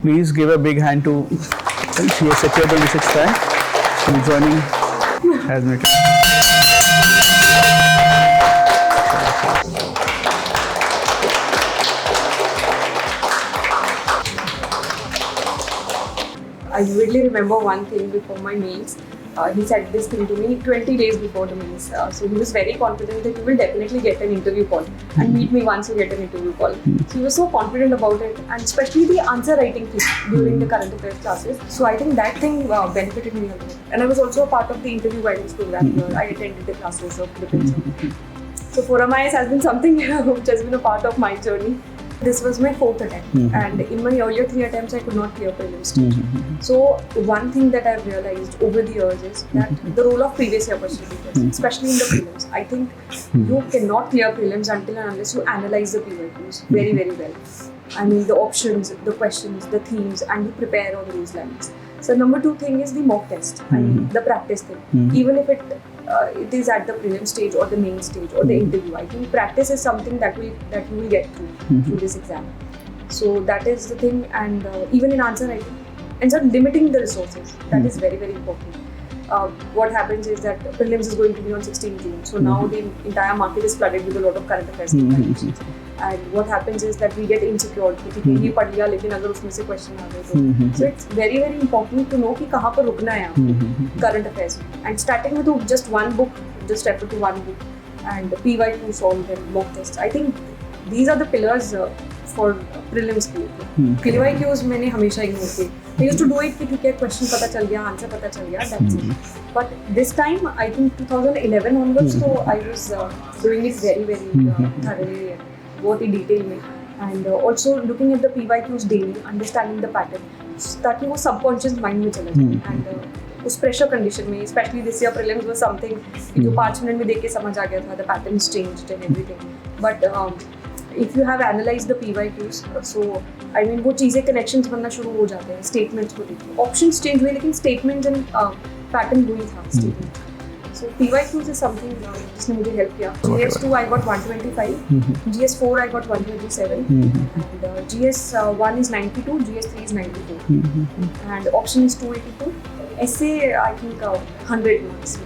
Please give a big hand to CSHA 26 guy who is joining as my I vividly remember one thing before my meals. He said this thing to me 20 days before the meals. So he was very confident that you will definitely get an interview call and meet me once you get an interview call. So he was so confident about it, and especially the answer writing thing during the current affairs classes. So I think that thing benefited me a lot. And I was also a part of the interview guidance program where I attended the classes of flipping. So ForumIAS has been something which has been a part of my journey. This was my 4th attempt, and in my earlier 3 attempts, I could not clear prelims stage. So one thing that I've realized over the years is that the role of previous year question papers, especially in the prelims, I think you cannot clear prelims until and unless you analyze the PYQs very, very well. I mean, the options, the questions, the themes, and you prepare on those lines. So number 2 thing is the mock test, I mean, the practice thing. Even if it is at the prelim stage or the main stage or the interview, I think practice is something that you will get through this exam. So that is the thing, and even in answer writing, and so limiting the resources, that is very, very important. What happens is that prelims is going to be on 16 June, so now the entire market is flooded with a lot of current affairs questions. And what happens is that we get insecure कि ये पढ़ लिया लेकिन अगर उसमें से question आ गए तो so it's very, very important to know कि कहाँ पर रुकना है आपको current affairs में. And starting with just one book, just refer to one book and PYQ solve and mock tests. I think these are the pillars for prelims के लिए. PYQs मैंने हमेशा ignore किए. I used to do it कि ठीक है question पता चल गया, answer पता चल गया, that's it. But this time, I think 2011 onwards, so I was doing it very, very thoroughly. बहुत ही डिटेल में, and also looking at the PYQs daily, understanding the pattern, ताकि वो subconscious mind में चले जाए. And उस pressure condition में, especially this year prelims was something कि जो 5 मिनट में देख के समझ आ गया था, the patterns changed and everything. But if you have analyzed the PYQs, so I mean वो चीज़ें connections बनना शुरू हो जाते हैं. Statements को देखिए, options change हुए लेकिन statements and pattern वही था statement. So PYQs is something जिसने मुझे help किया. GS2 I got 125, GS4 I got 127, and GS1 is 92, GS3 is 94, and option is 282. Essay I think 100 marks.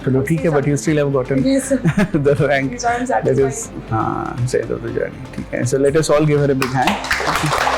चलो ठीक है, but you still have gotten the rank. That is say the journey. ठीक है. So let us all give her a big hand.